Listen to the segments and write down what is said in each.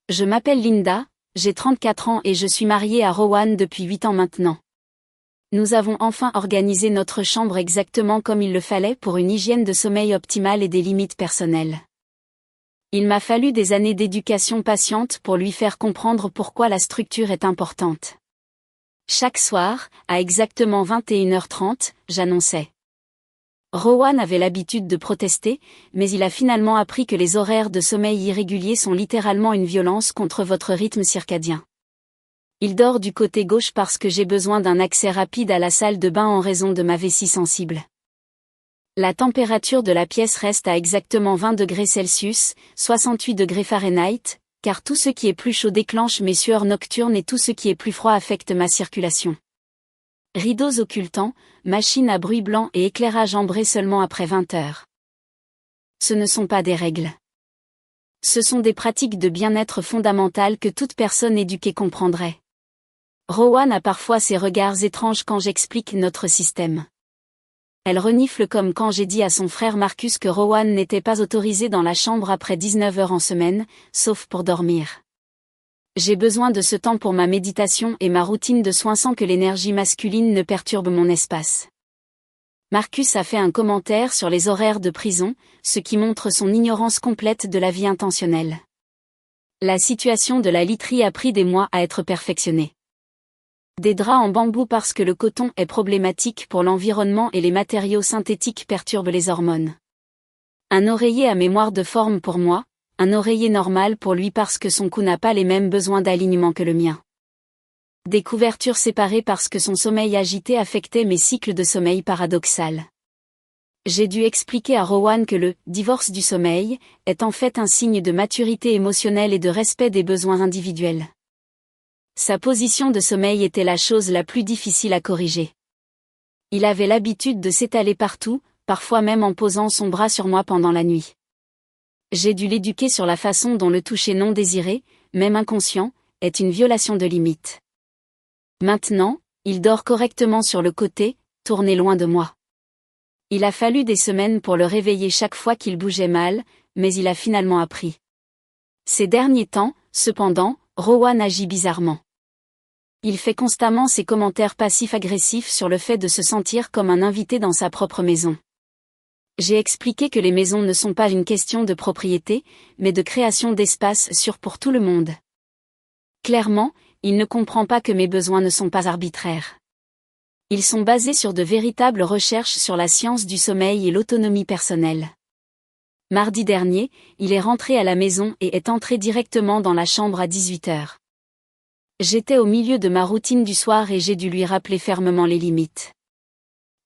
Je m'appelle Linda, j'ai 34 ans et je suis mariée à Rowan depuis 8 ans maintenant. Nous avons enfin organisé notre chambre exactement comme il le fallait pour une hygiène de sommeil optimale et des limites personnelles. Il m'a fallu des années d'éducation patiente pour lui faire comprendre pourquoi la structure est importante. Chaque soir, à exactement 21h30, j'annonçais. Rowan avait l'habitude de protester, mais il a finalement appris que les horaires de sommeil irréguliers sont littéralement une violence contre votre rythme circadien. Il dort du côté gauche parce que j'ai besoin d'un accès rapide à la salle de bain en raison de ma vessie sensible. La température de la pièce reste à exactement 20 degrés Celsius, 68 degrés Fahrenheit, car tout ce qui est plus chaud déclenche mes sueurs nocturnes et tout ce qui est plus froid affecte ma circulation. Rideaux occultants, machine à bruit blanc et éclairage ambré seulement après 20 heures. Ce ne sont pas des règles. Ce sont des pratiques de bien-être fondamentales que toute personne éduquée comprendrait. Rowan a parfois ses regards étranges quand j'explique notre système. Elle renifle comme quand j'ai dit à son frère Marcus que Rowan n'était pas autorisé dans la chambre après 19 heures en semaine, sauf pour dormir. J'ai besoin de ce temps pour ma méditation et ma routine de soins sans que l'énergie masculine ne perturbe mon espace. Marcus a fait un commentaire sur les horaires de prison, ce qui montre son ignorance complète de la vie intentionnelle. La situation de la literie a pris des mois à être perfectionnée. Des draps en bambou parce que le coton est problématique pour l'environnement et les matériaux synthétiques perturbent les hormones. Un oreiller à mémoire de forme pour moi, un oreiller normal pour lui parce que son cou n'a pas les mêmes besoins d'alignement que le mien. Des couvertures séparées parce que son sommeil agité affectait mes cycles de sommeil paradoxal. J'ai dû expliquer à Rowan que le « divorce du sommeil » est en fait un signe de maturité émotionnelle et de respect des besoins individuels. Sa position de sommeil était la chose la plus difficile à corriger. Il avait l'habitude de s'étaler partout, parfois même en posant son bras sur moi pendant la nuit. J'ai dû l'éduquer sur la façon dont le toucher non désiré, même inconscient, est une violation de limite. Maintenant, il dort correctement sur le côté, tourné loin de moi. Il a fallu des semaines pour le réveiller chaque fois qu'il bougeait mal, mais il a finalement appris. Ces derniers temps, cependant, Rowan agit bizarrement. Il fait constamment ses commentaires passifs-agressifs sur le fait de se sentir comme un invité dans sa propre maison. J'ai expliqué que les maisons ne sont pas une question de propriété, mais de création d'espace sûr pour tout le monde. Clairement, il ne comprend pas que mes besoins ne sont pas arbitraires. Ils sont basés sur de véritables recherches sur la science du sommeil et l'autonomie personnelle. Mardi dernier, il est rentré à la maison et est entré directement dans la chambre à 18 heures. J'étais au milieu de ma routine du soir et j'ai dû lui rappeler fermement les limites.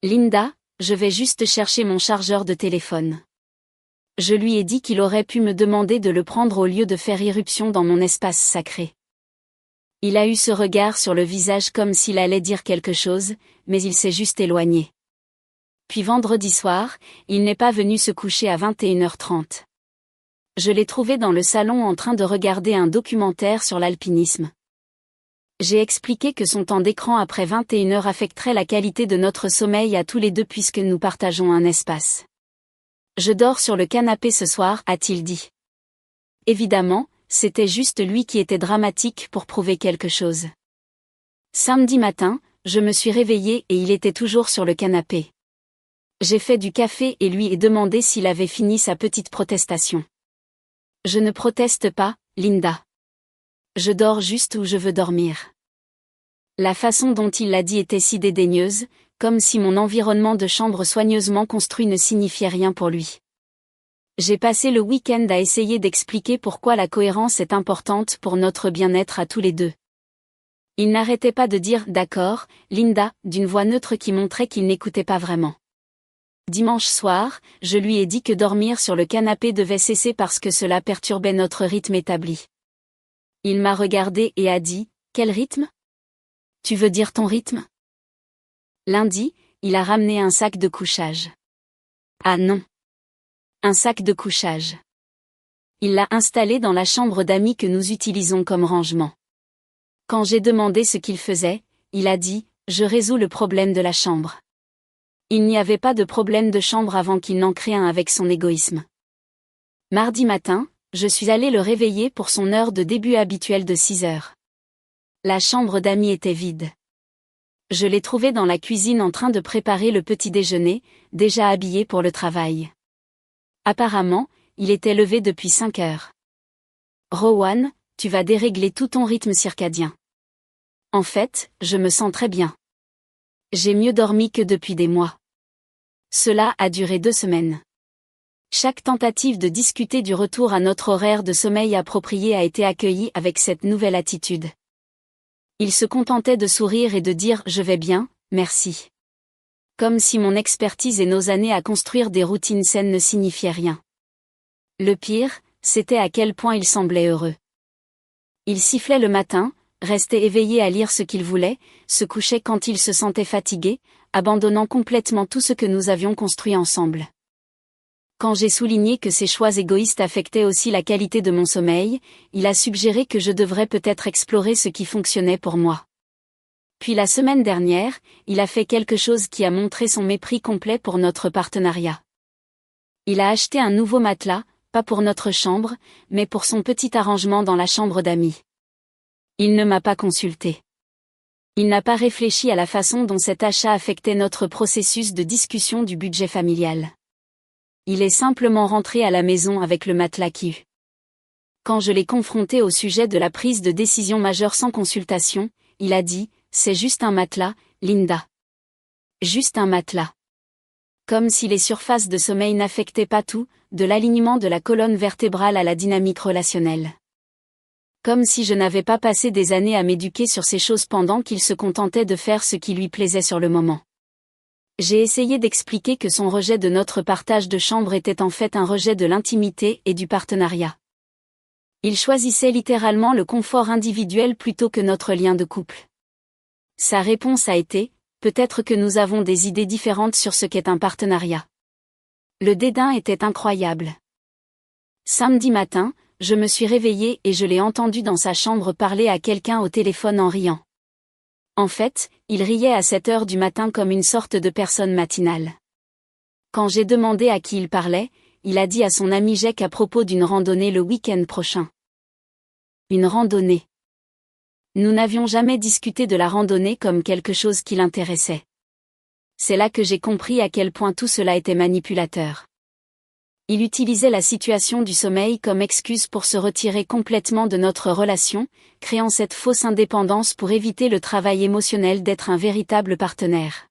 Linda, je vais juste chercher mon chargeur de téléphone. Je lui ai dit qu'il aurait pu me demander de le prendre au lieu de faire irruption dans mon espace sacré. Il a eu ce regard sur le visage comme s'il allait dire quelque chose, mais il s'est juste éloigné. Puis vendredi soir, il n'est pas venu se coucher à 21h30. Je l'ai trouvé dans le salon en train de regarder un documentaire sur l'alpinisme. J'ai expliqué que son temps d'écran après 21h affecterait la qualité de notre sommeil à tous les deux puisque nous partageons un espace. Je dors sur le canapé ce soir, a-t-il dit. Évidemment, c'était juste lui qui était dramatique pour prouver quelque chose. Samedi matin, je me suis réveillée et il était toujours sur le canapé. J'ai fait du café et lui ai demandé s'il avait fini sa petite protestation. Je ne proteste pas, Linda. Je dors juste où je veux dormir. La façon dont il l'a dit était si dédaigneuse, comme si mon environnement de chambre soigneusement construit ne signifiait rien pour lui. J'ai passé le week-end à essayer d'expliquer pourquoi la cohérence est importante pour notre bien-être à tous les deux. Il n'arrêtait pas de dire « d'accord, Linda » d'une voix neutre qui montrait qu'il n'écoutait pas vraiment. Dimanche soir, je lui ai dit que dormir sur le canapé devait cesser parce que cela perturbait notre rythme établi. Il m'a regardé et a dit « Quel rythme ? Tu veux dire ton rythme ?» Lundi, il a ramené un sac de couchage. Ah non. Un sac de couchage. Il l'a installé dans la chambre d'amis que nous utilisons comme rangement. Quand j'ai demandé ce qu'il faisait, il a dit « Je résous le problème de la chambre ». Il n'y avait pas de problème de chambre avant qu'il n'en crée un avec son égoïsme. Mardi matin, je suis allée le réveiller pour son heure de début habituelle de 6 heures. La chambre d'Amy était vide. Je l'ai trouvé dans la cuisine en train de préparer le petit déjeuner, déjà habillé pour le travail. Apparemment, il était levé depuis 5 heures. Rowan, tu vas dérégler tout ton rythme circadien. En fait, je me sens très bien. J'ai mieux dormi que depuis des mois. Cela a duré 2 semaines. Chaque tentative de discuter du retour à notre horaire de sommeil approprié a été accueillie avec cette nouvelle attitude. Il se contentait de sourire et de dire « Je vais bien, merci ». Comme si mon expertise et nos années à construire des routines saines ne signifiaient rien. Le pire, c'était à quel point il semblait heureux. Il sifflait le matin, restait éveillé à lire ce qu'il voulait, se couchait quand il se sentait fatigué, abandonnant complètement tout ce que nous avions construit ensemble. Quand j'ai souligné que ces choix égoïstes affectaient aussi la qualité de mon sommeil, il a suggéré que je devrais peut-être explorer ce qui fonctionnait pour moi. Puis la semaine dernière, il a fait quelque chose qui a montré son mépris complet pour notre partenariat. Il a acheté un nouveau matelas, pas pour notre chambre, mais pour son petit arrangement dans la chambre d'Amy. Il ne m'a pas consulté. Il n'a pas réfléchi à la façon dont cet achat affectait notre processus de discussion du budget familial. Il est simplement rentré à la maison avec le matelas qui. Quand je l'ai confronté au sujet de la prise de décision majeure sans consultation, il a dit « C'est juste un matelas, Linda. Juste un matelas. » Comme si les surfaces de sommeil n'affectaient pas tout, de l'alignement de la colonne vertébrale à la dynamique relationnelle. Comme si je n'avais pas passé des années à m'éduquer sur ces choses pendant qu'il se contentait de faire ce qui lui plaisait sur le moment. J'ai essayé d'expliquer que son rejet de notre partage de chambre était en fait un rejet de l'intimité et du partenariat. Il choisissait littéralement le confort individuel plutôt que notre lien de couple. Sa réponse a été « Peut-être que nous avons des idées différentes sur ce qu'est un partenariat. » Le dédain était incroyable. Samedi matin, je me suis réveillée et je l'ai entendu dans sa chambre parler à quelqu'un au téléphone en riant. En fait, il riait à 7 heures du matin comme une sorte de personne matinale. Quand j'ai demandé à qui il parlait, il a dit à son ami Jack à propos d'une randonnée le week-end prochain. Une randonnée. Nous n'avions jamais discuté de la randonnée comme quelque chose qui l'intéressait. C'est là que j'ai compris à quel point tout cela était manipulateur. Il utilisait la situation du sommeil comme excuse pour se retirer complètement de notre relation, créant cette fausse indépendance pour éviter le travail émotionnel d'être un véritable partenaire.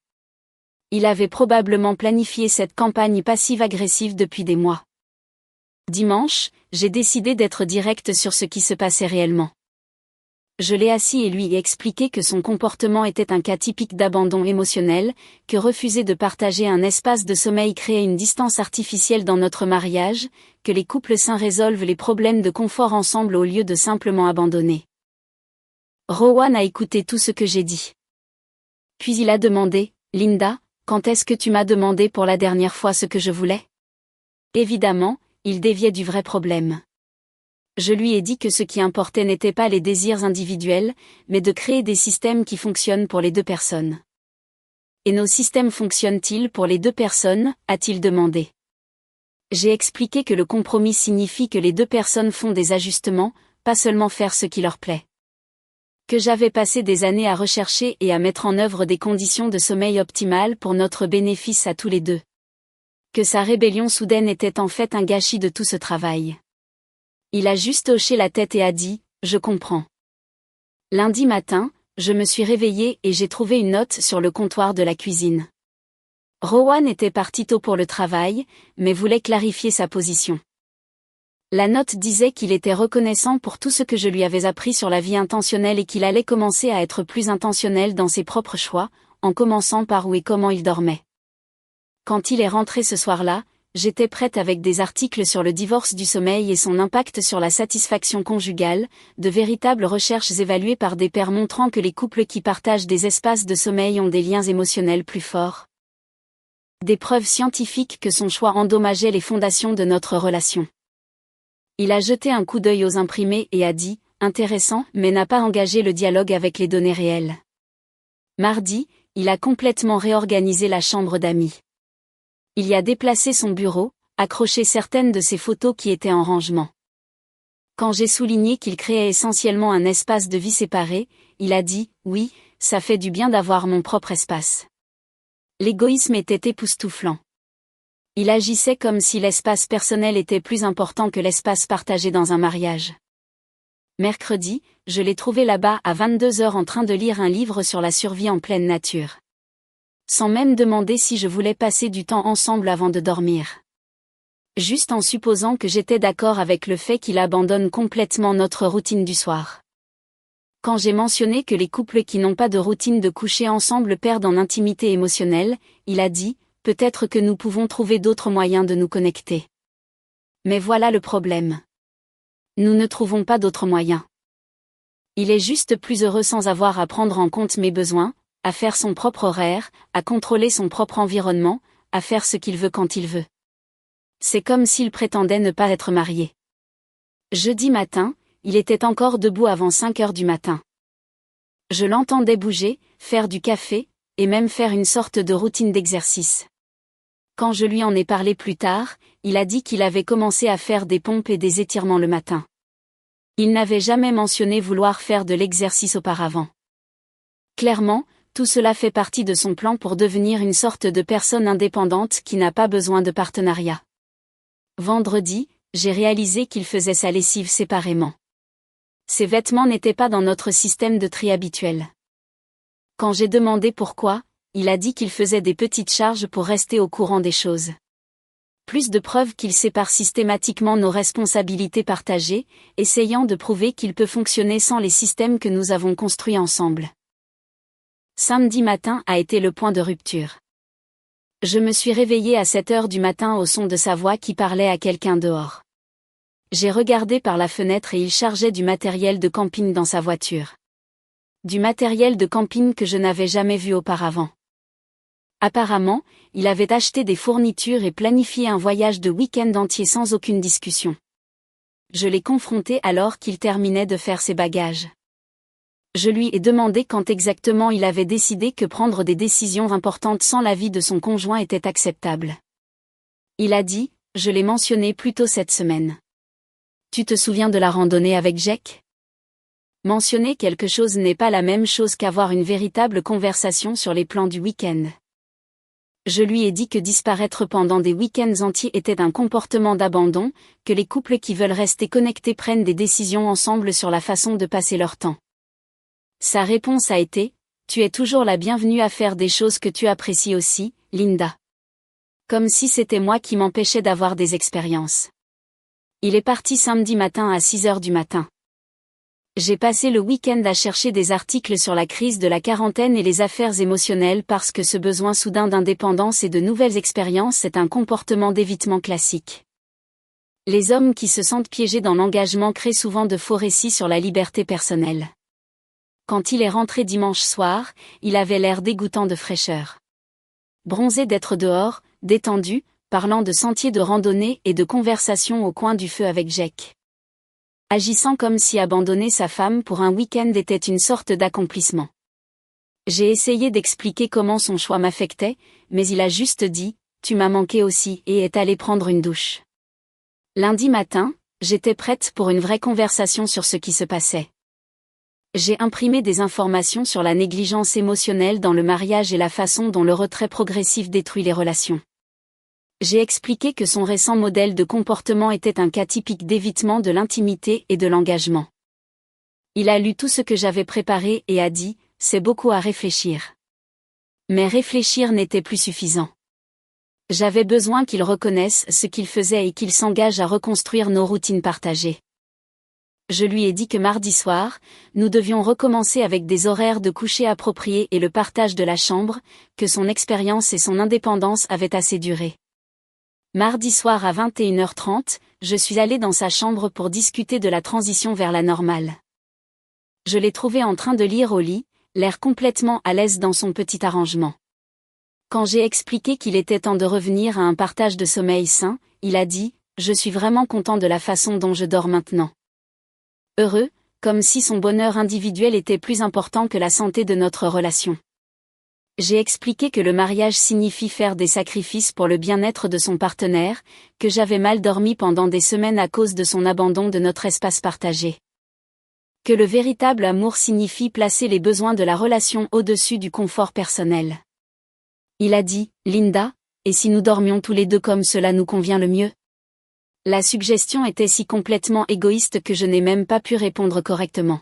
Il avait probablement planifié cette campagne passive-agressive depuis des mois. Dimanche, j'ai décidé d'être directe sur ce qui se passait réellement. Je l'ai assis et lui ai expliqué que son comportement était un cas typique d'abandon émotionnel, que refuser de partager un espace de sommeil créait une distance artificielle dans notre mariage, que les couples sains résolvent les problèmes de confort ensemble au lieu de simplement abandonner. Rowan a écouté tout ce que j'ai dit. Puis il a demandé, « Linda, quand est-ce que tu m'as demandé pour la dernière fois ce que je voulais ?» Évidemment, il déviait du vrai problème. Je lui ai dit que ce qui importait n'était pas les désirs individuels, mais de créer des systèmes qui fonctionnent pour les deux personnes. Et nos systèmes fonctionnent-ils pour les deux personnes, a-t-il demandé. J'ai expliqué que le compromis signifie que les deux personnes font des ajustements, pas seulement faire ce qui leur plaît. Que j'avais passé des années à rechercher et à mettre en œuvre des conditions de sommeil optimales pour notre bénéfice à tous les deux. Que sa rébellion soudaine était en fait un gâchis de tout ce travail. Il a juste hoché la tête et a dit « Je comprends ». Lundi matin, je me suis réveillée et j'ai trouvé une note sur le comptoir de la cuisine. Rowan était parti tôt pour le travail, mais voulait clarifier sa position. La note disait qu'il était reconnaissant pour tout ce que je lui avais appris sur la vie intentionnelle et qu'il allait commencer à être plus intentionnel dans ses propres choix, en commençant par où et comment il dormait. Quand il est rentré ce soir-là, j'étais prête avec des articles sur le divorce du sommeil et son impact sur la satisfaction conjugale, de véritables recherches évaluées par des pairs montrant que les couples qui partagent des espaces de sommeil ont des liens émotionnels plus forts. Des preuves scientifiques que son choix endommageait les fondations de notre relation. Il a jeté un coup d'œil aux imprimés et a dit « Intéressant », mais n'a pas engagé le dialogue avec les données réelles. Mardi, il a complètement réorganisé la chambre d'Amy. Il y a déplacé son bureau, accroché certaines de ses photos qui étaient en rangement. Quand j'ai souligné qu'il créait essentiellement un espace de vie séparé, il a dit « Oui, ça fait du bien d'avoir mon propre espace ». L'égoïsme était époustouflant. Il agissait comme si l'espace personnel était plus important que l'espace partagé dans un mariage. Mercredi, je l'ai trouvé là-bas à 22 heures en train de lire un livre sur la survie en pleine nature. Sans même demander si je voulais passer du temps ensemble avant de dormir. Juste en supposant que j'étais d'accord avec le fait qu'il abandonne complètement notre routine du soir. Quand j'ai mentionné que les couples qui n'ont pas de routine de coucher ensemble perdent en intimité émotionnelle, il a dit, peut-être que nous pouvons trouver d'autres moyens de nous connecter. Mais voilà le problème. Nous ne trouvons pas d'autres moyens. Il est juste plus heureux sans avoir à prendre en compte mes besoins, à faire son propre horaire, à contrôler son propre environnement, à faire ce qu'il veut quand il veut. C'est comme s'il prétendait ne pas être marié. Jeudi matin, il était encore debout avant 5 heures du matin. Je l'entendais bouger, faire du café, et même faire une sorte de routine d'exercice. Quand je lui en ai parlé plus tard, il a dit qu'il avait commencé à faire des pompes et des étirements le matin. Il n'avait jamais mentionné vouloir faire de l'exercice auparavant. Clairement, tout cela fait partie de son plan pour devenir une sorte de personne indépendante qui n'a pas besoin de partenariat. Vendredi, j'ai réalisé qu'il faisait sa lessive séparément. Ses vêtements n'étaient pas dans notre système de tri habituel. Quand j'ai demandé pourquoi, il a dit qu'il faisait des petites charges pour rester au courant des choses. Plus de preuves qu'il sépare systématiquement nos responsabilités partagées, essayant de prouver qu'il peut fonctionner sans les systèmes que nous avons construits ensemble. Samedi matin a été le point de rupture. Je me suis réveillée à 7 heures du matin au son de sa voix qui parlait à quelqu'un dehors. J'ai regardé par la fenêtre et il chargeait du matériel de camping dans sa voiture. Du matériel de camping que je n'avais jamais vu auparavant. Apparemment, il avait acheté des fournitures et planifié un voyage de week-end entier sans aucune discussion. Je l'ai confronté alors qu'il terminait de faire ses bagages. Je lui ai demandé quand exactement il avait décidé que prendre des décisions importantes sans l'avis de son conjoint était acceptable. Il a dit, je l'ai mentionné plus tôt cette semaine. Tu te souviens de la randonnée avec Jack ? Mentionner quelque chose n'est pas la même chose qu'avoir une véritable conversation sur les plans du week-end. Je lui ai dit que disparaître pendant des week-ends entiers était un comportement d'abandon, que les couples qui veulent rester connectés prennent des décisions ensemble sur la façon de passer leur temps. Sa réponse a été « Tu es toujours la bienvenue à faire des choses que tu apprécies aussi, Linda. » Comme si c'était moi qui m'empêchais d'avoir des expériences. Il est parti samedi matin à 6 heures du matin. J'ai passé le week-end à chercher des articles sur la crise de la quarantaine et les affaires émotionnelles parce que ce besoin soudain d'indépendance et de nouvelles expériences est un comportement d'évitement classique. Les hommes qui se sentent piégés dans l'engagement créent souvent de faux récits sur la liberté personnelle. Quand il est rentré dimanche soir, il avait l'air dégoûtant de fraîcheur. Bronzé d'être dehors, détendu, parlant de sentiers de randonnée et de conversations au coin du feu avec Jack. Agissant comme si abandonner sa femme pour un week-end était une sorte d'accomplissement. J'ai essayé d'expliquer comment son choix m'affectait, mais il a juste dit « Tu m'as manqué aussi » et est allé prendre une douche. Lundi matin, j'étais prête pour une vraie conversation sur ce qui se passait. J'ai imprimé des informations sur la négligence émotionnelle dans le mariage et la façon dont le retrait progressif détruit les relations. J'ai expliqué que son récent modèle de comportement était un cas typique d'évitement de l'intimité et de l'engagement. Il a lu tout ce que j'avais préparé et a dit « C'est beaucoup à réfléchir ». Mais réfléchir n'était plus suffisant. J'avais besoin qu'il reconnaisse ce qu'il faisait et qu'il s'engage à reconstruire nos routines partagées. Je lui ai dit que mardi soir, nous devions recommencer avec des horaires de coucher appropriés et le partage de la chambre, que son expérience et son indépendance avaient assez duré. Mardi soir à 21h30, je suis allée dans sa chambre pour discuter de la transition vers la normale. Je l'ai trouvé en train de lire au lit, l'air complètement à l'aise dans son petit arrangement. Quand j'ai expliqué qu'il était temps de revenir à un partage de sommeil sain, il a dit « Je suis vraiment content de la façon dont je dors maintenant. » Heureux, comme si son bonheur individuel était plus important que la santé de notre relation. J'ai expliqué que le mariage signifie faire des sacrifices pour le bien-être de son partenaire, que j'avais mal dormi pendant des semaines à cause de son abandon de notre espace partagé. Que le véritable amour signifie placer les besoins de la relation au-dessus du confort personnel. Il a dit, Linda, et si nous dormions tous les deux comme cela nous convient le mieux? La suggestion était si complètement égoïste que je n'ai même pas pu répondre correctement.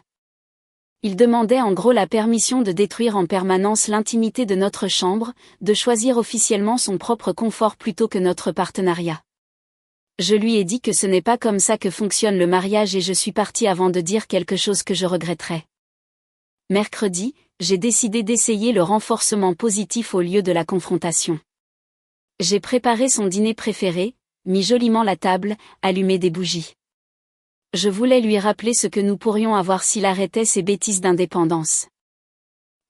Il demandait en gros la permission de détruire en permanence l'intimité de notre chambre, de choisir officiellement son propre confort plutôt que notre partenariat. Je lui ai dit que ce n'est pas comme ça que fonctionne le mariage et je suis partie avant de dire quelque chose que je regretterais. Mercredi, j'ai décidé d'essayer le renforcement positif au lieu de la confrontation. J'ai préparé son dîner préféré, mis joliment la table, allumé des bougies. Je voulais lui rappeler ce que nous pourrions avoir s'il arrêtait ses bêtises d'indépendance.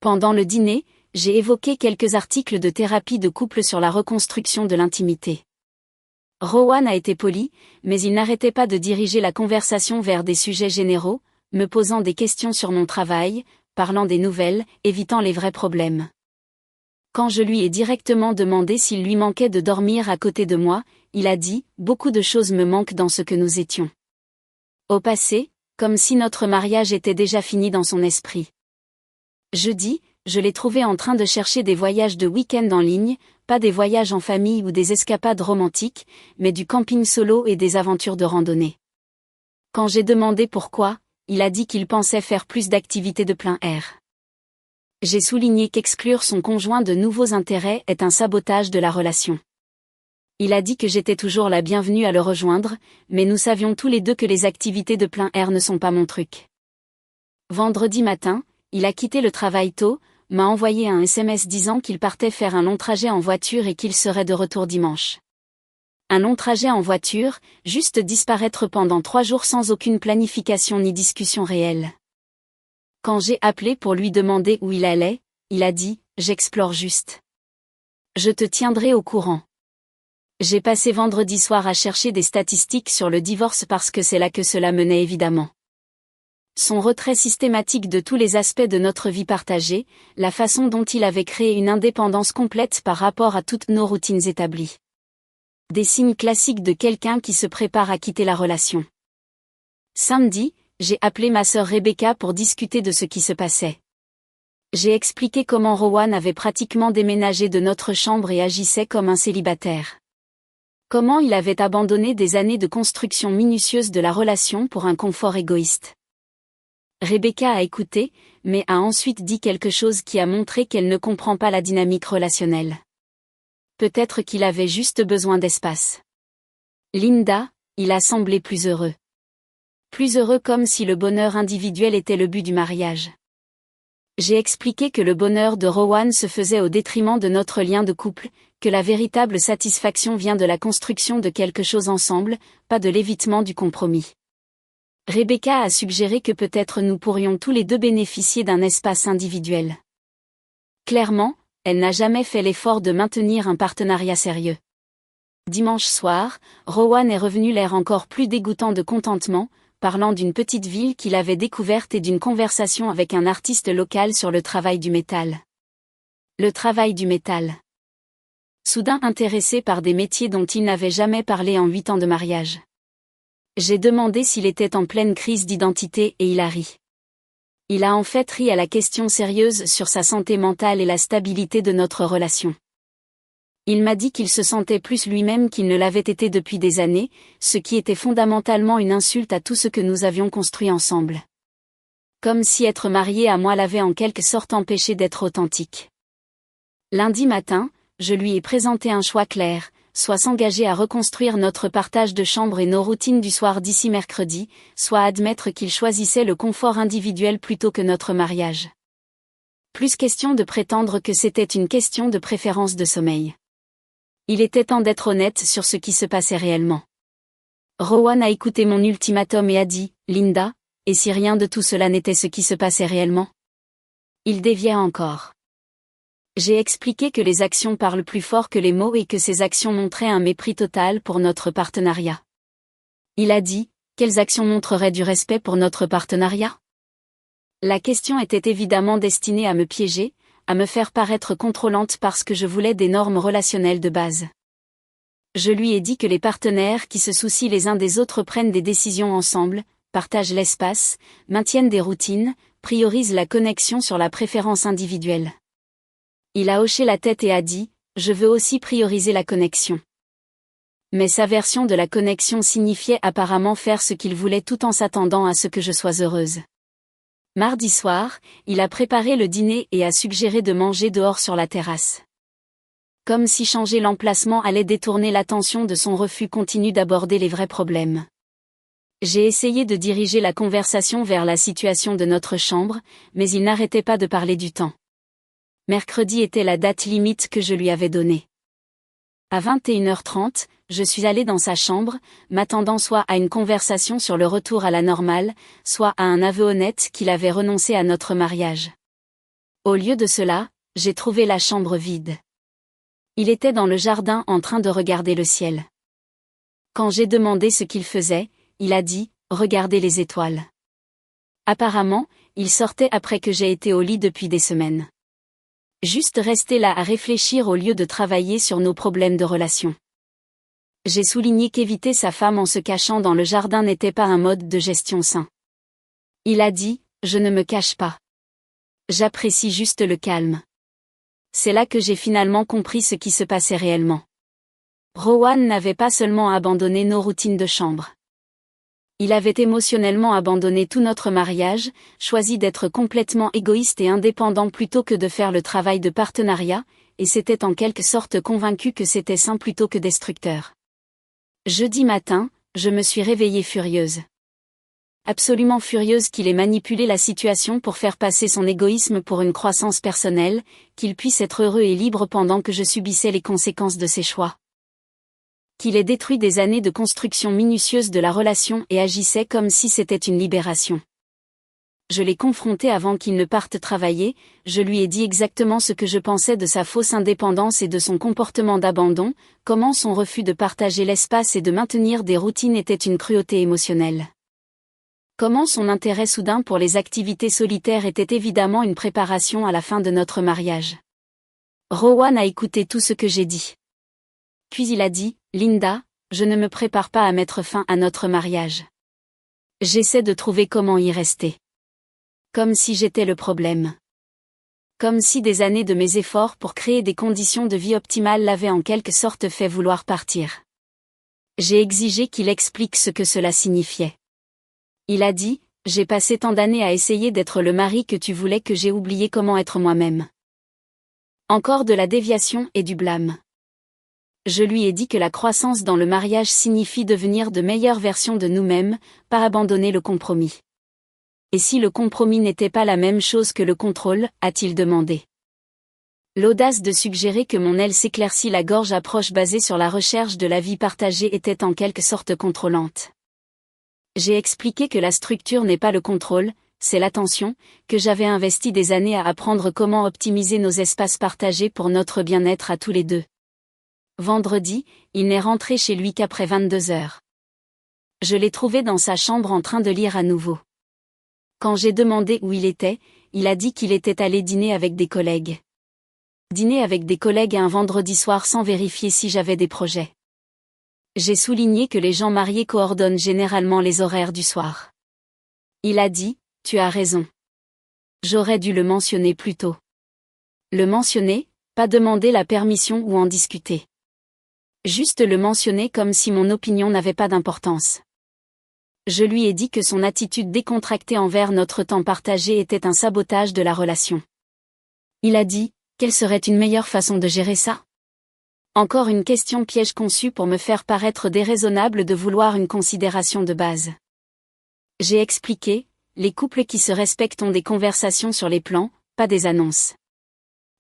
Pendant le dîner, j'ai évoqué quelques articles de thérapie de couple sur la reconstruction de l'intimité. Rowan a été poli, mais il n'arrêtait pas de diriger la conversation vers des sujets généraux, me posant des questions sur mon travail, parlant des nouvelles, évitant les vrais problèmes. Quand je lui ai directement demandé s'il lui manquait de dormir à côté de moi, il a dit « Beaucoup de choses me manquent dans ce que nous étions ». Au passé, comme si notre mariage était déjà fini dans son esprit. Jeudi, je l'ai trouvé en train de chercher des voyages de week-end en ligne, pas des voyages en famille ou des escapades romantiques, mais du camping solo et des aventures de randonnée. Quand j'ai demandé pourquoi, il a dit qu'il pensait faire plus d'activités de plein air. J'ai souligné qu'exclure son conjoint de nouveaux intérêts est un sabotage de la relation. Il a dit que j'étais toujours la bienvenue à le rejoindre, mais nous savions tous les deux que les activités de plein air ne sont pas mon truc. Vendredi matin, il a quitté le travail tôt, m'a envoyé un SMS disant qu'il partait faire un long trajet en voiture et qu'il serait de retour dimanche. Un long trajet en voiture, juste disparaître pendant 3 jours sans aucune planification ni discussion réelle. Quand j'ai appelé pour lui demander où il allait, il a dit « J'explore juste. Je te tiendrai au courant. » J'ai passé vendredi soir à chercher des statistiques sur le divorce parce que c'est là que cela menait évidemment. Son retrait systématique de tous les aspects de notre vie partagée, la façon dont il avait créé une indépendance complète par rapport à toutes nos routines établies. Des signes classiques de quelqu'un qui se prépare à quitter la relation. Samedi, j'ai appelé ma sœur Rebecca pour discuter de ce qui se passait. J'ai expliqué comment Rowan avait pratiquement déménagé de notre chambre et agissait comme un célibataire. Comment il avait abandonné des années de construction minutieuse de la relation pour un confort égoïste. Rebecca a écouté, mais a ensuite dit quelque chose qui a montré qu'elle ne comprend pas la dynamique relationnelle. Peut-être qu'il avait juste besoin d'espace. Linda, il a semblé plus heureux. Plus heureux comme si le bonheur individuel était le but du mariage. J'ai expliqué que le bonheur de Rowan se faisait au détriment de notre lien de couple, que la véritable satisfaction vient de la construction de quelque chose ensemble, pas de l'évitement du compromis. Rebecca a suggéré que peut-être nous pourrions tous les deux bénéficier d'un espace individuel. Clairement, elle n'a jamais fait l'effort de maintenir un partenariat sérieux. Dimanche soir, Rowan est revenu l'air encore plus dégoûtant de contentement, parlant d'une petite ville qu'il avait découverte et d'une conversation avec un artiste local sur le travail du métal. Le travail du métal. Soudain intéressé par des métiers dont il n'avait jamais parlé en 8 ans de mariage. J'ai demandé s'il était en pleine crise d'identité et il a ri. Il a en fait ri à la question sérieuse sur sa santé mentale et la stabilité de notre relation. Il m'a dit qu'il se sentait plus lui-même qu'il ne l'avait été depuis des années, ce qui était fondamentalement une insulte à tout ce que nous avions construit ensemble. Comme si être marié à moi l'avait en quelque sorte empêché d'être authentique. Lundi matin, je lui ai présenté un choix clair, soit s'engager à reconstruire notre partage de chambre et nos routines du soir d'ici mercredi, soit admettre qu'il choisissait le confort individuel plutôt que notre mariage. Plus question de prétendre que c'était une question de préférence de sommeil. Il était temps d'être honnête sur ce qui se passait réellement. Rowan a écouté mon ultimatum et a dit, « Linda, et si rien de tout cela n'était ce qui se passait réellement ?» Il déviait encore. J'ai expliqué que les actions parlent plus fort que les mots et que ces actions montraient un mépris total pour notre partenariat. Il a dit, « Quelles actions montreraient du respect pour notre partenariat ?» La question était évidemment destinée à me piéger, à me faire paraître contrôlante parce que je voulais des normes relationnelles de base. Je lui ai dit que les partenaires qui se soucient les uns des autres prennent des décisions ensemble, partagent l'espace, maintiennent des routines, priorisent la connexion sur la préférence individuelle. Il a hoché la tête et a dit, « Je veux aussi prioriser la connexion. » Mais sa version de la connexion signifiait apparemment faire ce qu'il voulait tout en s'attendant à ce que je sois heureuse. Mardi soir, il a préparé le dîner et a suggéré de manger dehors sur la terrasse. Comme si changer l'emplacement allait détourner l'attention de son refus continu d'aborder les vrais problèmes. J'ai essayé de diriger la conversation vers la situation de notre chambre, mais il n'arrêtait pas de parler du temps. Mercredi était la date limite que je lui avais donnée. À 21h30, je suis allée dans sa chambre, m'attendant soit à une conversation sur le retour à la normale, soit à un aveu honnête qu'il avait renoncé à notre mariage. Au lieu de cela, j'ai trouvé la chambre vide. Il était dans le jardin en train de regarder le ciel. Quand j'ai demandé ce qu'il faisait, il a dit « Regardez les étoiles ». Apparemment, il sortait après que j'ai été au lit depuis des semaines. Juste rester là à réfléchir au lieu de travailler sur nos problèmes de relation. J'ai souligné qu'éviter sa femme en se cachant dans le jardin n'était pas un mode de gestion sain. Il a dit « Je ne me cache pas. J'apprécie juste le calme ». C'est là que j'ai finalement compris ce qui se passait réellement. Rowan n'avait pas seulement abandonné nos routines de chambre. Il avait émotionnellement abandonné tout notre mariage, choisi d'être complètement égoïste et indépendant plutôt que de faire le travail de partenariat, et s'était en quelque sorte convaincu que c'était sain plutôt que destructeur. Jeudi matin, je me suis réveillée furieuse. Absolument furieuse qu'il ait manipulé la situation pour faire passer son égoïsme pour une croissance personnelle, qu'il puisse être heureux et libre pendant que je subissais les conséquences de ses choix. Qu'il ait détruit des années de construction minutieuse de la relation et agissait comme si c'était une libération. Je l'ai confronté avant qu'il ne parte travailler, je lui ai dit exactement ce que je pensais de sa fausse indépendance et de son comportement d'abandon, comment son refus de partager l'espace et de maintenir des routines était une cruauté émotionnelle. Comment son intérêt soudain pour les activités solitaires était évidemment une préparation à la fin de notre mariage. Rowan a écouté tout ce que j'ai dit. Puis il a dit, « Linda, je ne me prépare pas à mettre fin à notre mariage. J'essaie de trouver comment y rester. » Comme si j'étais le problème. Comme si des années de mes efforts pour créer des conditions de vie optimales l'avaient en quelque sorte fait vouloir partir. J'ai exigé qu'il explique ce que cela signifiait. Il a dit, « J'ai passé tant d'années à essayer d'être le mari que tu voulais que j'ai oublié comment être moi-même. » Encore de la déviation et du blâme. Je lui ai dit que la croissance dans le mariage signifie devenir de meilleures versions de nous-mêmes, pas abandonner le compromis. Et si le compromis n'était pas la même chose que le contrôle, a-t-il demandé. L'audace de suggérer que mon aile s'éclaircit la gorge approche basée sur la recherche de la vie partagée était en quelque sorte contrôlante. J'ai expliqué que la structure n'est pas le contrôle, c'est l'attention, que j'avais investi des années à apprendre comment optimiser nos espaces partagés pour notre bien-être à tous les deux. Vendredi, il n'est rentré chez lui qu'après 22 heures. Je l'ai trouvé dans sa chambre en train de lire à nouveau. Quand j'ai demandé où il était, il a dit qu'il était allé dîner avec des collègues. Dîner avec des collègues un vendredi soir sans vérifier si j'avais des projets. J'ai souligné que les gens mariés coordonnent généralement les horaires du soir. Il a dit, « Tu as raison. J'aurais dû le mentionner plus tôt. » Le mentionner, pas demander la permission ou en discuter. Juste le mentionner comme si mon opinion n'avait pas d'importance. Je lui ai dit que son attitude décontractée envers notre temps partagé était un sabotage de la relation. Il a dit, « Quelle serait une meilleure façon de gérer ça ? » Encore une question piège conçue pour me faire paraître déraisonnable de vouloir une considération de base. J'ai expliqué, les couples qui se respectent ont des conversations sur les plans, pas des annonces.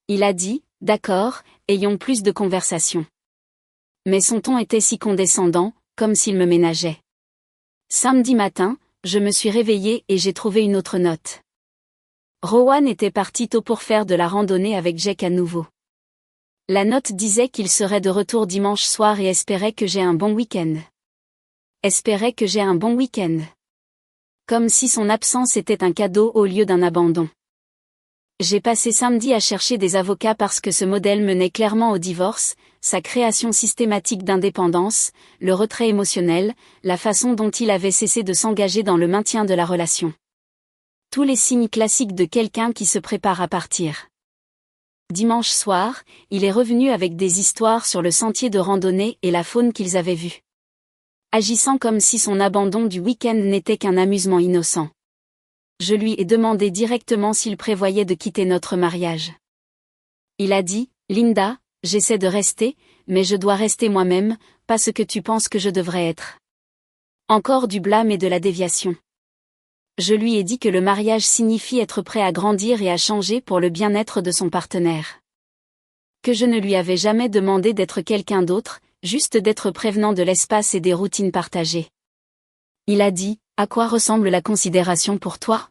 Il a dit, d'accord, ayons plus de conversations. Mais son ton était si condescendant, comme s'il me ménageait. Samedi matin, je me suis réveillée et j'ai trouvé une autre note. Rowan était parti tôt pour faire de la randonnée avec Jake à nouveau. La note disait qu'il serait de retour dimanche soir et espérait que j'ai un bon week-end. Espérait que j'ai un bon week-end. Comme si son absence était un cadeau au lieu d'un abandon. J'ai passé samedi à chercher des avocats parce que ce modèle menait clairement au divorce, sa création systématique d'indépendance, le retrait émotionnel, la façon dont il avait cessé de s'engager dans le maintien de la relation. Tous les signes classiques de quelqu'un qui se prépare à partir. Dimanche soir, il est revenu avec des histoires sur le sentier de randonnée et la faune qu'ils avaient vue. Agissant comme si son abandon du week-end n'était qu'un amusement innocent. Je lui ai demandé directement s'il prévoyait de quitter notre mariage. Il a dit, « Linda, j'essaie de rester, mais je dois rester moi-même, pas ce que tu penses que je devrais être. » Encore du blâme et de la déviation. Je lui ai dit que le mariage signifie être prêt à grandir et à changer pour le bien-être de son partenaire. Que je ne lui avais jamais demandé d'être quelqu'un d'autre, juste d'être prévenant de l'espace et des routines partagées. Il a dit, « À quoi ressemble la considération pour toi ?»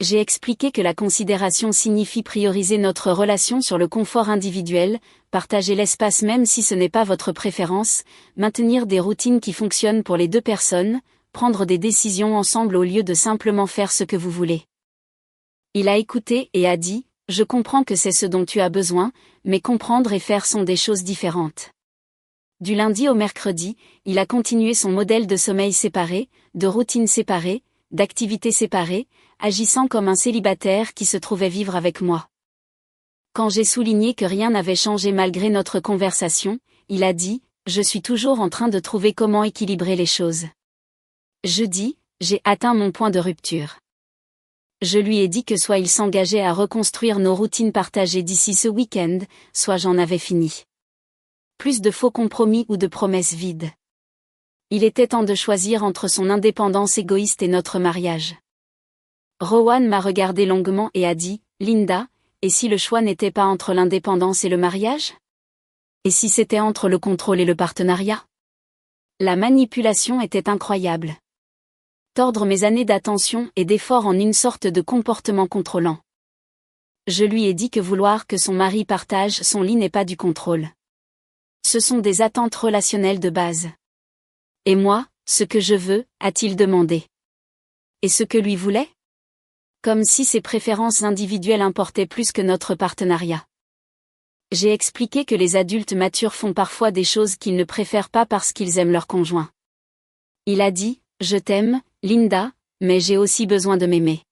J'ai expliqué que la considération signifie prioriser notre relation sur le confort individuel, partager l'espace même si ce n'est pas votre préférence, maintenir des routines qui fonctionnent pour les deux personnes, prendre des décisions ensemble au lieu de simplement faire ce que vous voulez. Il a écouté et a dit, « Je comprends que c'est ce dont tu as besoin, mais comprendre et faire sont des choses différentes. » Du lundi au mercredi, il a continué son modèle de sommeil séparé, de routines séparées, d'activités séparées, agissant comme un célibataire qui se trouvait vivre avec moi. Quand j'ai souligné que rien n'avait changé malgré notre conversation, il a dit, « Je suis toujours en train de trouver comment équilibrer les choses. » Jeudi, j'ai atteint mon point de rupture. Je lui ai dit que soit il s'engageait à reconstruire nos routines partagées d'ici ce week-end, soit j'en avais fini. Plus de faux compromis ou de promesses vides. Il était temps de choisir entre son indépendance égoïste et notre mariage. Rowan m'a regardé longuement et a dit, « Linda, et si le choix n'était pas entre l'indépendance et le mariage ? Et si c'était entre le contrôle et le partenariat ?» La manipulation était incroyable. Tordre mes années d'attention et d'effort en une sorte de comportement contrôlant. Je lui ai dit que vouloir que son mari partage son lit n'est pas du contrôle. Ce sont des attentes relationnelles de base. Et moi, ce que je veux, a-t-il demandé. Et ce que lui voulait ? Comme si ses préférences individuelles importaient plus que notre partenariat. J'ai expliqué que les adultes matures font parfois des choses qu'ils ne préfèrent pas parce qu'ils aiment leur conjoint. Il a dit, « Je t'aime, Linda, mais j'ai aussi besoin de m'aimer. »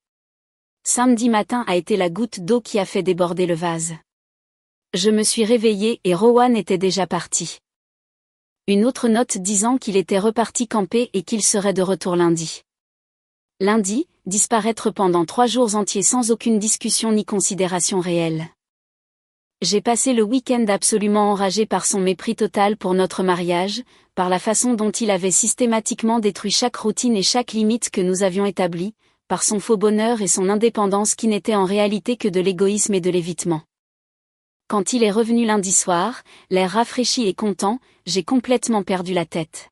Samedi matin a été la goutte d'eau qui a fait déborder le vase. Je me suis réveillée et Rowan était déjà parti. Une autre note disant qu'il était reparti camper et qu'il serait de retour lundi. Lundi, disparaître pendant 3 jours entiers sans aucune discussion ni considération réelle. J'ai passé le week-end absolument enragé par son mépris total pour notre mariage, par la façon dont il avait systématiquement détruit chaque routine et chaque limite que nous avions établie, par son faux bonheur et son indépendance qui n'étaient en réalité que de l'égoïsme et de l'évitement. Quand il est revenu lundi soir, l'air rafraîchi et content, j'ai complètement perdu la tête.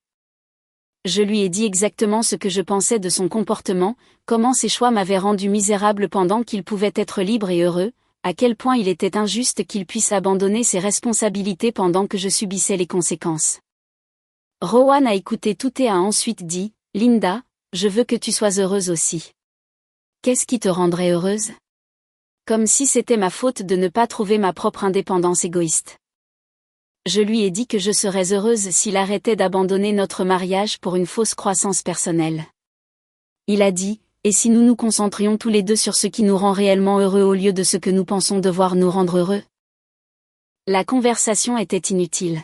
Je lui ai dit exactement ce que je pensais de son comportement, comment ses choix m'avaient rendu misérable pendant qu'il pouvait être libre et heureux, à quel point il était injuste qu'il puisse abandonner ses responsabilités pendant que je subissais les conséquences. Rowan a écouté tout et a ensuite dit, « Linda, je veux que tu sois heureuse aussi. Qu'est-ce qui te rendrait heureuse ? » Comme si c'était ma faute de ne pas trouver ma propre indépendance égoïste. Je lui ai dit que je serais heureuse s'il arrêtait d'abandonner notre mariage pour une fausse croissance personnelle. Il a dit, « Et si nous nous concentrions tous les deux sur ce qui nous rend réellement heureux au lieu de ce que nous pensons devoir nous rendre heureux ?» La conversation était inutile.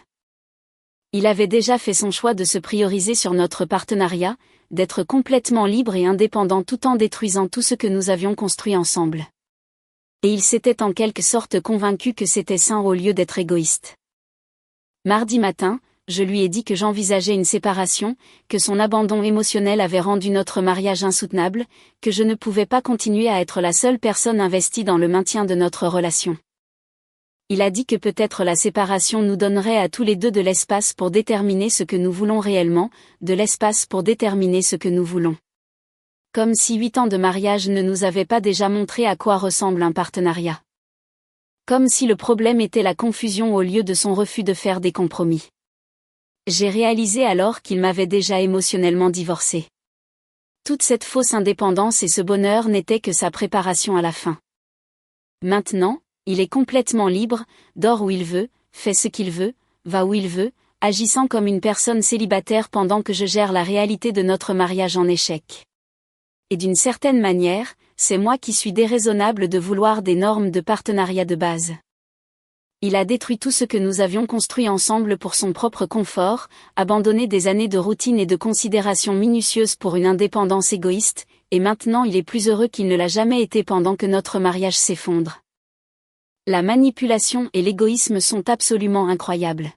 Il avait déjà fait son choix de se prioriser sur notre partenariat, d'être complètement libre et indépendant tout en détruisant tout ce que nous avions construit ensemble. Et il s'était en quelque sorte convaincu que c'était sain au lieu d'être égoïste. Mardi matin, je lui ai dit que j'envisageais une séparation, que son abandon émotionnel avait rendu notre mariage insoutenable, que je ne pouvais pas continuer à être la seule personne investie dans le maintien de notre relation. Il a dit que peut-être la séparation nous donnerait à tous les deux de l'espace pour déterminer ce que nous voulons réellement, de l'espace pour déterminer ce que nous voulons. Comme si 8 ans de mariage ne nous avaient pas déjà montré à quoi ressemble un partenariat. Comme si le problème était la confusion au lieu de son refus de faire des compromis. J'ai réalisé alors qu'il m'avait déjà émotionnellement divorcé. Toute cette fausse indépendance et ce bonheur n'étaient que sa préparation à la fin. Maintenant, il est complètement libre, dort où il veut, fait ce qu'il veut, va où il veut, agissant comme une personne célibataire pendant que je gère la réalité de notre mariage en échec. Et d'une certaine manière, c'est moi qui suis déraisonnable de vouloir des normes de partenariat de base. Il a détruit tout ce que nous avions construit ensemble pour son propre confort, abandonné des années de routine et de considération minutieuse pour une indépendance égoïste, et maintenant il est plus heureux qu'il ne l'a jamais été pendant que notre mariage s'effondre. La manipulation et l'égoïsme sont absolument incroyables.